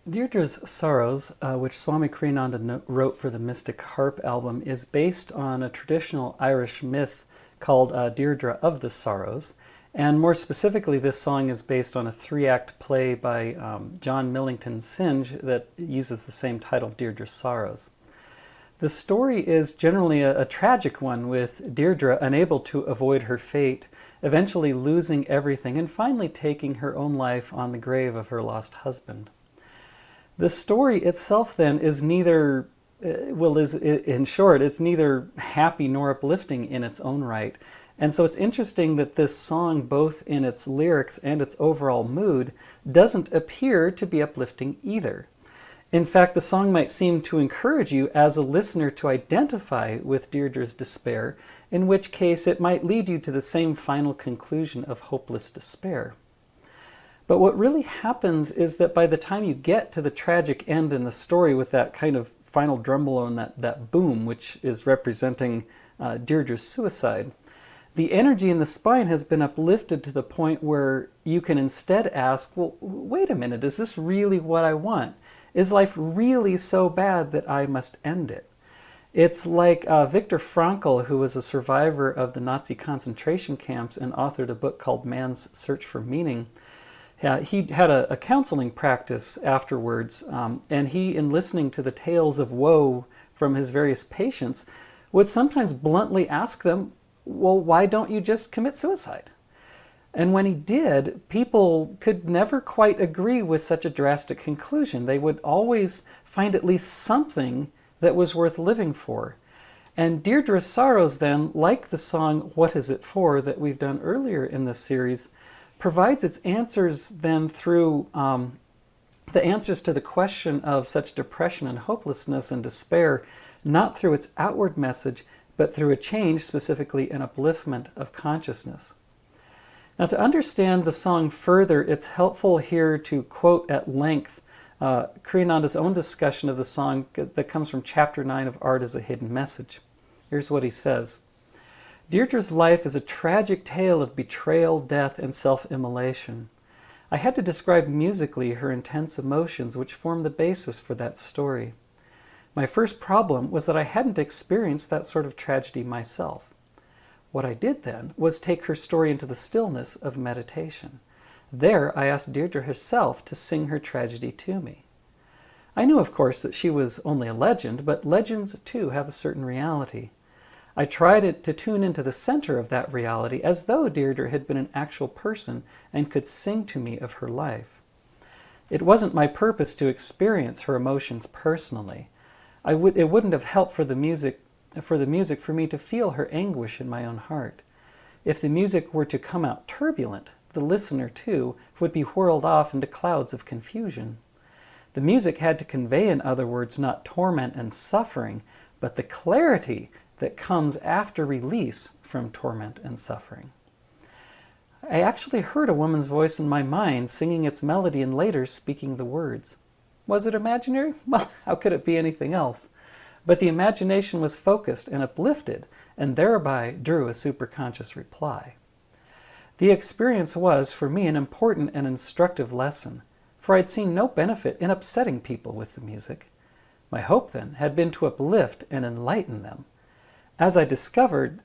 Deirdre's Sorrows, which Swami Kriyananda wrote for the Mystic Harp album, is based on a traditional Irish myth called Deirdre of the Sorrows. And more specifically, this song is based on a 3-act play by John Millington Synge that uses the same title, Deirdre's Sorrows. The story is generally a tragic one, with Deirdre unable to avoid her fate, eventually losing everything and finally taking her own life on the grave of her lost husband. The story itself then is neither, in short, it's neither happy nor uplifting in its own right. And so it's interesting that this song, both in its lyrics and its overall mood, doesn't appear to be uplifting either. In fact, the song might seem to encourage you as a listener to identify with Deirdre's despair, in which case it might lead you to the same final conclusion of hopeless despair. But what really happens is that by the time you get to the tragic end in the story with that kind of final drumroll and that boom, which is representing Deirdre's suicide, the energy in the spine has been uplifted to the point where you can instead ask, well, wait a minute, is this really what I want? Is life really so bad that I must end it? It's like Viktor Frankl, who was a survivor of the Nazi concentration camps and authored a book called Man's Search for Meaning. He had a counseling practice afterwards, and he, in listening to the tales of woe from his various patients, would sometimes bluntly ask them, well, why don't you just commit suicide? And when he did, people could never quite agree with such a drastic conclusion. They would always find at least something that was worth living for. And Deirdre's Sorrows then, like the song What Is It For that we've done earlier in this series, provides its answers then through the answers to the question of such depression and hopelessness and despair, not through its outward message, but through a change, specifically an upliftment of consciousness. Now, to understand the song further, it's helpful here to quote at length Kriyananda's own discussion of the song that comes from Chapter 9 of Art as a Hidden Message. Here's what he says. Deirdre's life is a tragic tale of betrayal, death, and self-immolation. I had to describe musically her intense emotions, which form the basis for that story. My first problem was that I hadn't experienced that sort of tragedy myself. What I did then was take her story into the stillness of meditation. There, I asked Deirdre herself to sing her tragedy to me. I knew, of course, that she was only a legend, but legends, too, have a certain reality. I tried to tune into the center of that reality as though Deirdre had been an actual person and could sing to me of her life. It wasn't my purpose to experience her emotions personally. It wouldn't have helped for the music for me to feel her anguish in my own heart. If the music were to come out turbulent, the listener, too, would be whirled off into clouds of confusion. The music had to convey, in other words, not torment and suffering, but the clarity that comes after release from torment and suffering. I actually heard a woman's voice in my mind singing its melody and later speaking the words. Was it imaginary? Well, how could it be anything else? But the imagination was focused and uplifted, and thereby drew a superconscious reply. The experience was, for me, an important and instructive lesson, for I'd seen no benefit in upsetting people with the music. My hope, then, had been to uplift and enlighten them. I discovered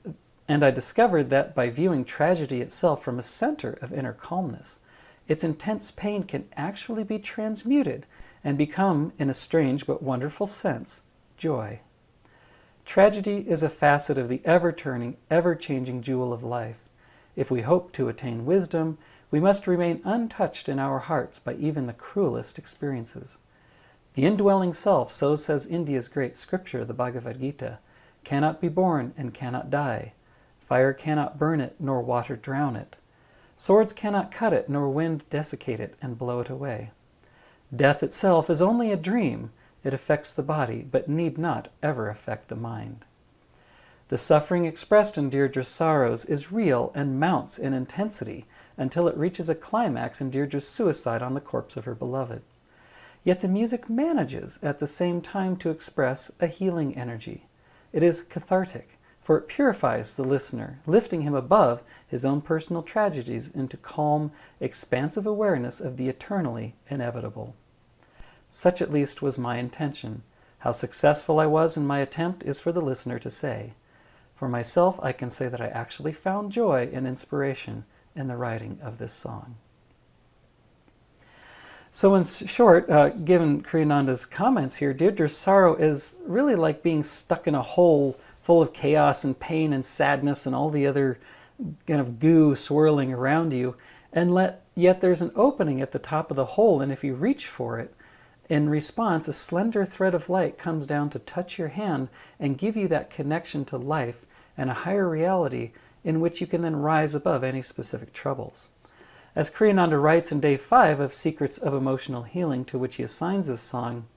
that by viewing tragedy itself from a center of inner calmness, its intense pain can actually be transmuted and become, in a strange but wonderful sense, joy. Tragedy is a facet of the ever-turning, ever-changing jewel of life. If we hope to attain wisdom, we must remain untouched in our hearts by even the cruelest experiences. The indwelling self, so says India's great scripture, the Bhagavad Gita, cannot be born and cannot die. Fire cannot burn it, nor water drown it. Swords cannot cut it, nor wind desiccate it and blow it away. Death itself is only a dream. It affects the body, but need not ever affect the mind. The suffering expressed in Deirdre's sorrows is real and mounts in intensity until it reaches a climax in Deirdre's suicide on the corpse of her beloved. Yet the music manages at the same time to express a healing energy. It is cathartic, for it purifies the listener, lifting him above his own personal tragedies into calm, expansive awareness of the eternally inevitable. Such at least was my intention. How successful I was in my attempt is for the listener to say. For myself, I can say that I actually found joy and inspiration in the writing of this song. So in short, given Kriyananda's comments here, Deirdre's sorrow is really like being stuck in a hole full of chaos and pain and sadness and all the other kind of goo swirling around you, and yet there's an opening at the top of the hole, and if you reach for it, in response, a slender thread of light comes down to touch your hand and give you that connection to life and a higher reality in which you can then rise above any specific troubles. As Kriyananda writes in day 5 of Secrets of Emotional Healing, to which he assigns this song,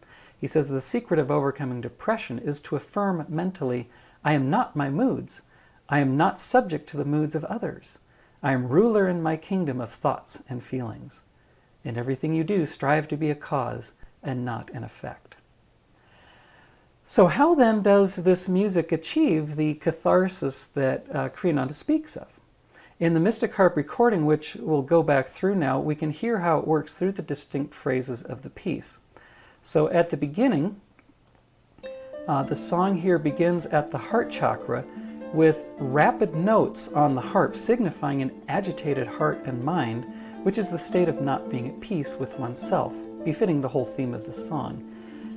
he says, the secret of overcoming depression is to affirm mentally, I am not my moods. I am not subject to the moods of others. I am ruler in my kingdom of thoughts and feelings. In everything you do, strive to be a cause and not an effect. So how then does this music achieve the catharsis that Kriyananda speaks of? In the Mystic Harp recording, which we'll go back through now, we can hear how it works through the distinct phrases of the piece. So at the beginning, the song here begins at the heart chakra with rapid notes on the harp signifying an agitated heart and mind, which is the state of not being at peace with oneself, befitting the whole theme of the song.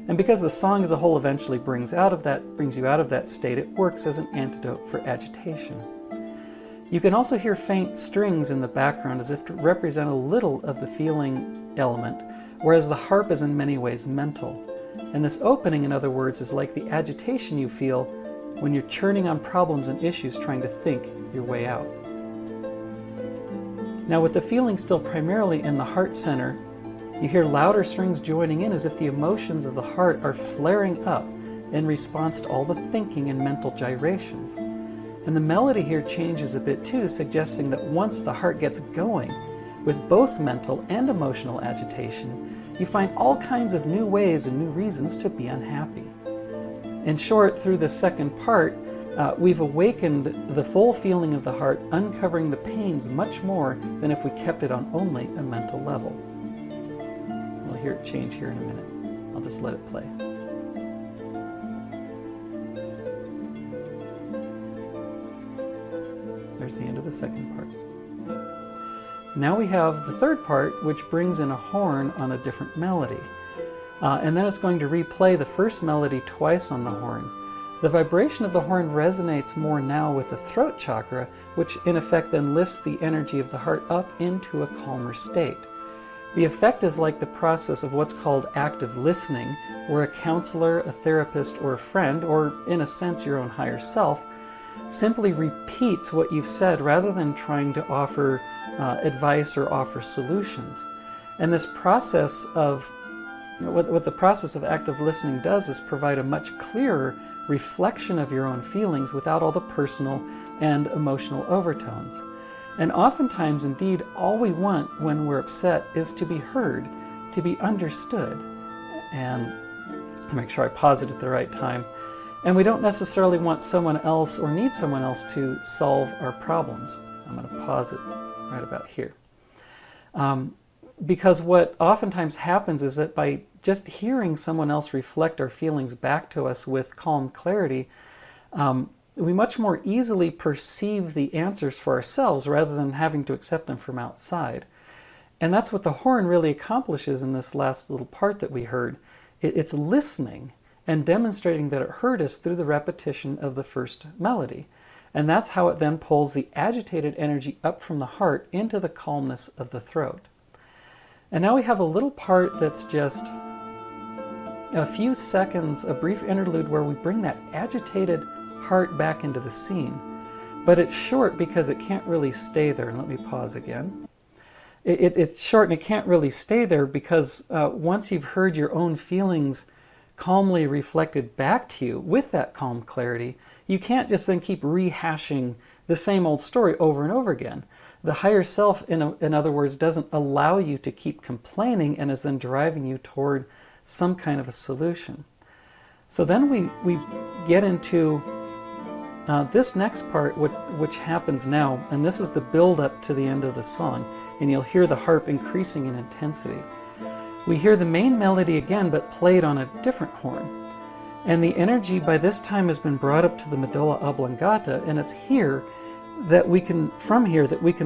And because the song as a whole eventually brings you out of that state, it works as an antidote for agitation. You can also hear faint strings in the background as if to represent a little of the feeling element, whereas the harp is in many ways mental. And this opening, in other words, is like the agitation you feel when you're churning on problems and issues trying to think your way out. Now, with the feeling still primarily in the heart center, you hear louder strings joining in as if the emotions of the heart are flaring up in response to all the thinking and mental gyrations. And the melody here changes a bit too, suggesting that once the heart gets going with both mental and emotional agitation, you find all kinds of new ways and new reasons to be unhappy. In short, through the second part, we've awakened the full feeling of the heart, uncovering the pains much more than if we kept it on only a mental level. We'll hear it change here in a minute. I'll just let it play. There's the end of the second part. Now we have the third part, which brings in a horn on a different melody. and then it's going to replay the first melody twice on the horn. The vibration of the horn resonates more now with the throat chakra, which in effect then lifts the energy of the heart up into a calmer state. The effect is like the process of what's called active listening, where a counselor, a therapist, or a friend, or in a sense your own higher self, simply repeats what you've said rather than trying to offer advice or offer solutions. And this process of, what the process of active listening does is provide a much clearer reflection of your own feelings without all the personal and emotional overtones. And oftentimes, indeed, all we want when we're upset is to be heard, to be understood. And I'll make sure I pause it at the right time. And we don't necessarily want someone else or need someone else to solve our problems. I'm going to pause it right about here. Because what oftentimes happens is that by just hearing someone else reflect our feelings back to us with calm clarity, we much more easily perceive the answers for ourselves rather than having to accept them from outside. And that's what the horn really accomplishes in this last little part that we heard. It's listening and demonstrating that it heard us through the repetition of the first melody. And that's how it then pulls the agitated energy up from the heart into the calmness of the throat. And now we have a little part that's just a few seconds, a brief interlude where we bring that agitated heart back into the scene. But it's short because it can't really stay there. And let me pause again. It's short and it can't really stay there because once you've heard your own feelings calmly reflected back to you with that calm clarity, you can't just then keep rehashing the same old story over and over again. The higher self, in other words, doesn't allow you to keep complaining and is then driving you toward some kind of a solution. So then we get into this next part, which happens now, and this is the build-up to the end of the song, and you'll hear the harp increasing in intensity. We hear the main melody again, but played on a different horn. And the energy by this time has been brought up to the medulla oblongata, and it's here that we can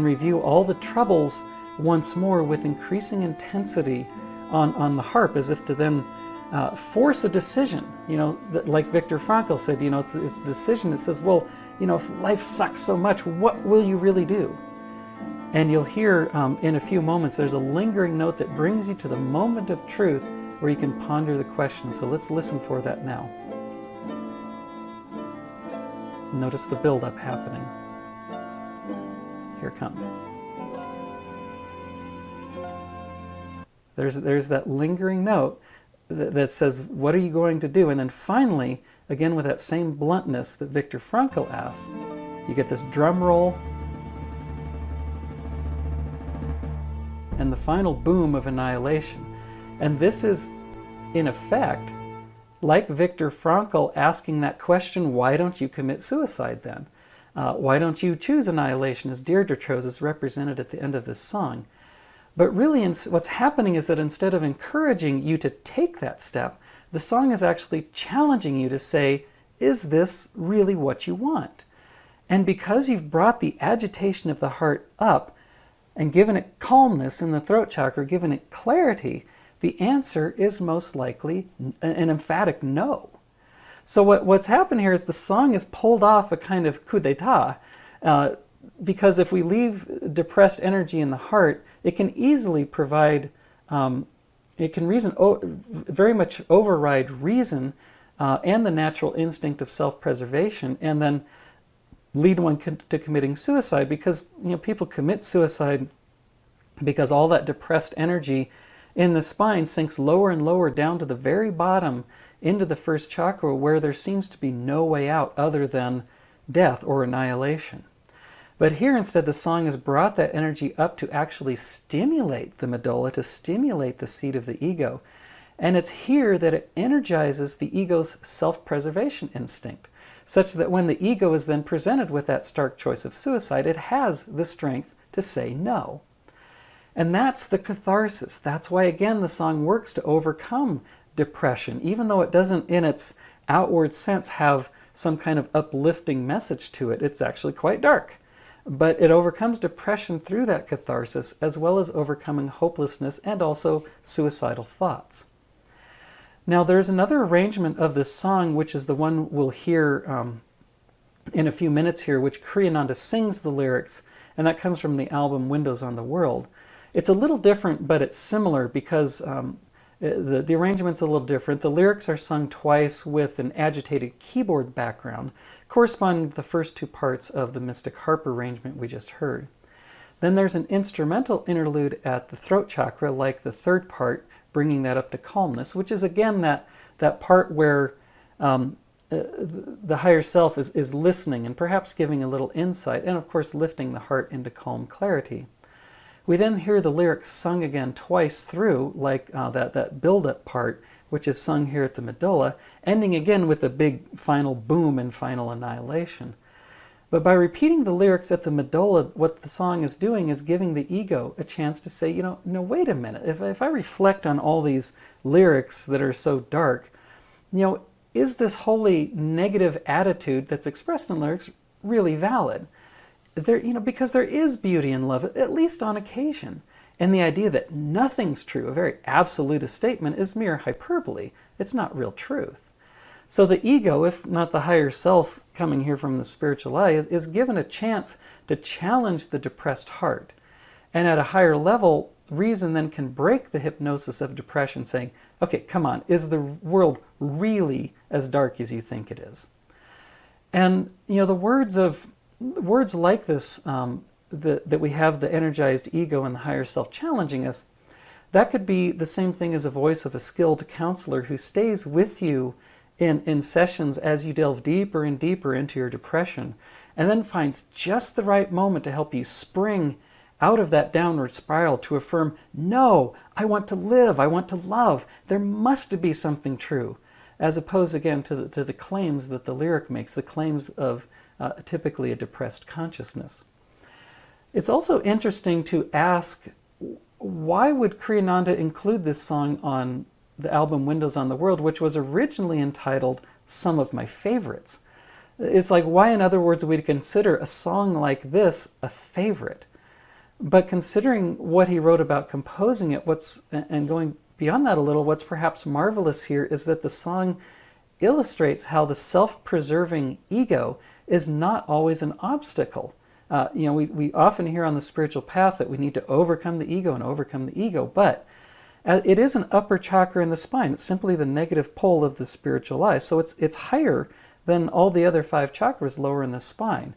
review all the troubles once more with increasing intensity on the harp, as if to then force a decision. Like Viktor Frankl said, it's a decision that says, well, if life sucks so much, what will you really do? And you'll hear in a few moments, there's a lingering note that brings you to the moment of truth where you can ponder the question. So let's listen for that now. Notice the build-up happening. Here it comes. There's that lingering note that says, what are you going to do? And then finally, again with that same bluntness that Viktor Frankl asked, you get this drum roll and the final boom of annihilation. And this is, in effect, like Viktor Frankl asking that question, why don't you commit suicide then? Why don't you choose annihilation, as Deirdre chose, is represented at the end of this song? But really what's happening is that instead of encouraging you to take that step, the song is actually challenging you to say, is this really what you want? And because you've brought the agitation of the heart up and given it calmness in the throat chakra, given it clarity, the answer is most likely an emphatic no. So what's happened here is the song has pulled off a kind of coup d'etat, because if we leave depressed energy in the heart, it can easily provide, it can very much override reason and the natural instinct of self-preservation, and then lead one to committing suicide, because people commit suicide because all that depressed energy in the spine sinks lower and lower down to the very bottom into the first chakra, where there seems to be no way out other than death or annihilation. But here instead the song has brought that energy up to actually stimulate the medulla, to stimulate the seat of the ego. And it's here that it energizes the ego's self-preservation instinct, such that when the ego is then presented with that stark choice of suicide, it has the strength to say no. And that's the catharsis. That's why, again, the song works to overcome depression, even though it doesn't, in its outward sense, have some kind of uplifting message to it. It's actually quite dark. But it overcomes depression through that catharsis, as well as overcoming hopelessness and also suicidal thoughts. Now there's another arrangement of this song, which is the one we'll hear in a few minutes here, which Ananda sings the lyrics, and that comes from the album Windows on the World. It's a little different, but it's similar because the arrangement's a little different. The lyrics are sung twice with an agitated keyboard background, corresponding to the first two parts of the mystic harp arrangement we just heard. Then there's an instrumental interlude at the throat chakra, like the third part, bringing that up to calmness, which is again that part where the higher self is listening and perhaps giving a little insight, and of course lifting the heart into calm clarity. We then hear the lyrics sung again twice through, like that build-up part, which is sung here at the medulla, ending again with a big final boom and final annihilation. But by repeating the lyrics at the medulla, what the song is doing is giving the ego a chance to say, no, wait a minute. If I reflect on all these lyrics that are so dark, is this wholly negative attitude that's expressed in lyrics really valid? Because there is beauty in love, at least on occasion. And the idea that nothing's true, a very absolutist statement, is mere hyperbole. It's not real truth. So the ego, if not the higher self coming here from the spiritual eye, is given a chance to challenge the depressed heart. And at a higher level, reason then can break the hypnosis of depression, saying, okay, come on, is the world really as dark as you think it is? And the words like this, that we have the energized ego and the higher self challenging us, that could be the same thing as a voice of a skilled counselor who stays with you in sessions as you delve deeper and deeper into your depression, and then finds just the right moment to help you spring out of that downward spiral to affirm, no, I want to live, I want to love, there must be something true, as opposed again to the claims that the lyric makes, the claims of typically a depressed consciousness. It's also interesting to ask, why would Ananda include this song on the album Windows on the World, which was originally entitled Some of My Favorites? It's like, why, in other words, would we consider a song like this a favorite? But considering what he wrote about composing it, and going beyond that a little, what's perhaps marvelous here is that the song illustrates how the self-preserving ego is not always an obstacle. We often hear on the spiritual path that we need to overcome the ego, but it is an upper chakra in the spine. It's simply the negative pole of the spiritual eye. So it's higher than all the other 5 chakras lower in the spine.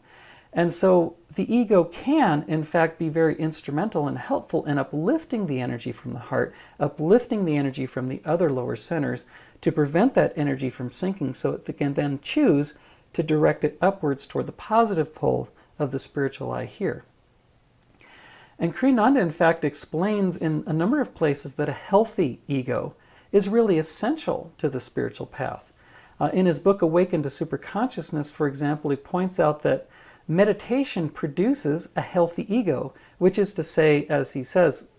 And so the ego can, in fact, be very instrumental and helpful in uplifting the energy from the heart, uplifting the energy from the other lower centers to prevent that energy from sinking, so it can then choose to direct it upwards toward the positive pole of the spiritual eye here. And Ananda, in fact, explains in a number of places that a healthy ego is really essential to the spiritual path. In his book, Awaken to Superconsciousness, for example, he points out that meditation produces a healthy ego, which is to say, as he says,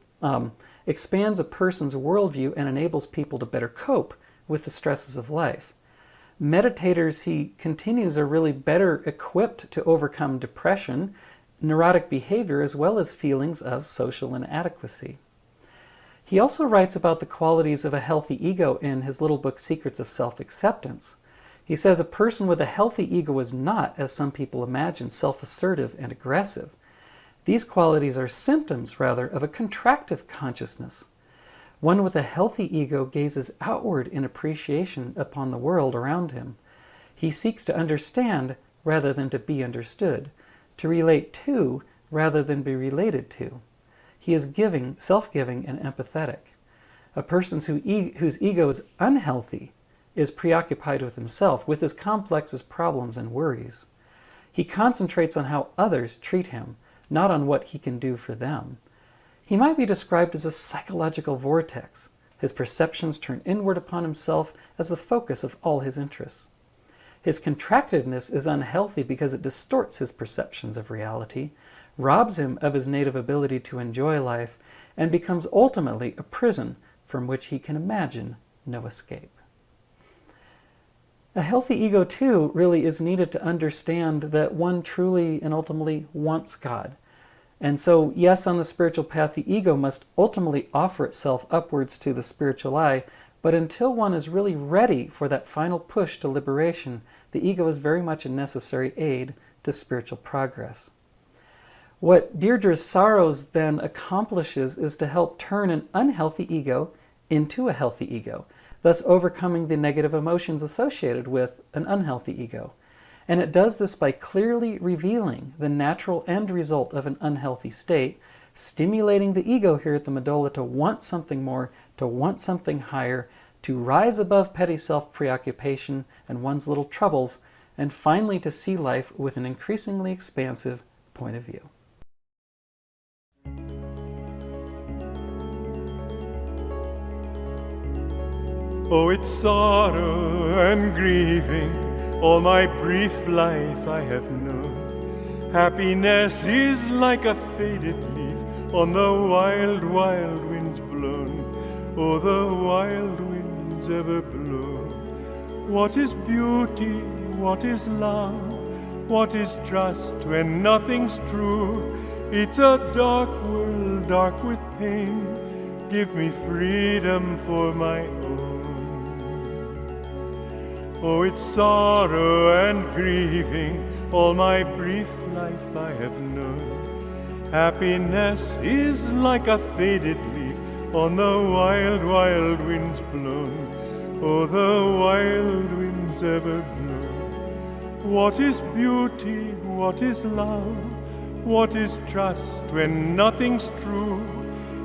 expands a person's worldview and enables people to better cope with the stresses of life. Meditators, he continues, are really better equipped to overcome depression, neurotic behavior, as well as feelings of social inadequacy. He also writes about the qualities of a healthy ego in his little book, Secrets of Self-Acceptance. He says a person with a healthy ego is not, as some people imagine, self-assertive and aggressive. These qualities are symptoms, rather, of a contractive consciousness. One with a healthy ego gazes outward in appreciation upon the world around him. He seeks to understand rather than to be understood, to relate to rather than be related to. He is giving, self-giving, and empathetic. A person whose ego is unhealthy is preoccupied with himself, with his complexes, problems, and worries. He concentrates on how others treat him, not on what he can do for them. He might be described as a psychological vortex. His perceptions turn inward upon himself as the focus of all his interests. His contractedness is unhealthy because it distorts his perceptions of reality, robs him of his native ability to enjoy life, and becomes ultimately a prison from which he can imagine no escape. A healthy ego, too, really is needed to understand that one truly and ultimately wants God. And so, yes, on the spiritual path, the ego must ultimately offer itself upwards to the spiritual eye, But until one is really ready for that final push to liberation, the ego is very much a necessary aid to spiritual progress. What Deirdre's sorrows then accomplishes is to help turn an unhealthy ego into a healthy ego, thus overcoming the negative emotions associated with an unhealthy ego. And it does this by clearly revealing the natural end result of an unhealthy state, stimulating the ego here at the medulla to want something more, to want something higher, to rise above petty self-preoccupation and one's little troubles, and finally to see life with an increasingly expansive point of view. Oh, it's sorrow and grieving, all my brief life I have known. Happiness is like a faded leaf on the wild, wild winds blown. Oh, the wild winds ever blow. What is beauty? What is love? What is trust when nothing's true? It's a dark world, dark with pain. Give me freedom for my own. Oh, it's sorrow and grieving, all my brief life I have known. Happiness is like a faded leaf on the wild, wild winds blown. Oh, the wild winds ever blow. What is beauty? What is love? What is trust when nothing's true?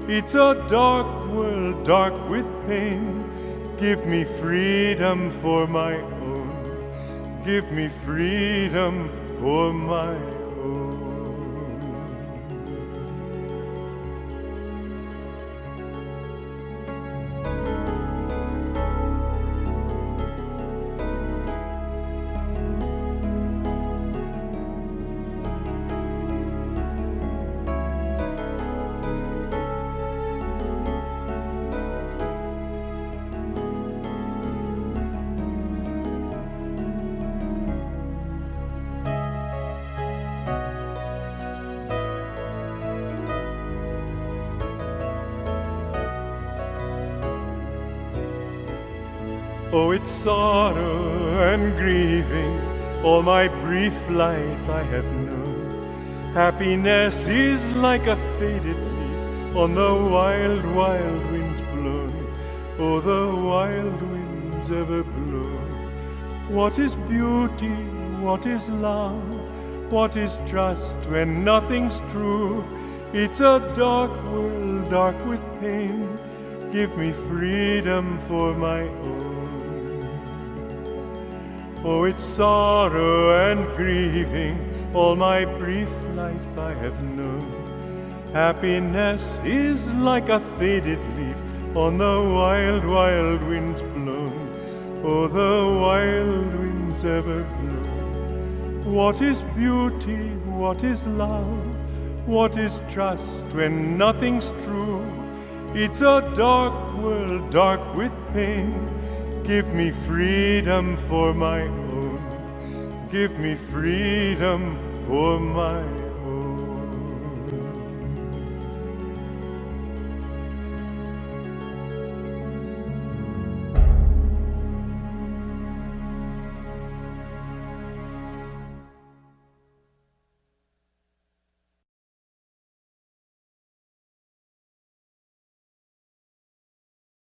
It's a dark world, dark with pain. Give me freedom for my own. Give me freedom for my own. Oh, it's sorrow and grieving, all my brief life I have known. Happiness is like a faded leaf on the wild, wild winds blown. Oh, the wild winds ever blow. What is beauty? What is love? What is trust when nothing's true? It's a dark world, dark with pain. Give me freedom for my own. Oh, it's sorrow and grieving, all my brief life I have known. Happiness is like a faded leaf on the wild, wild winds blown. Oh, the wild winds ever blow. What is beauty? What is love? What is trust when nothing's true? It's a dark world, dark with pain. Give me freedom for my own. Give me freedom for my own.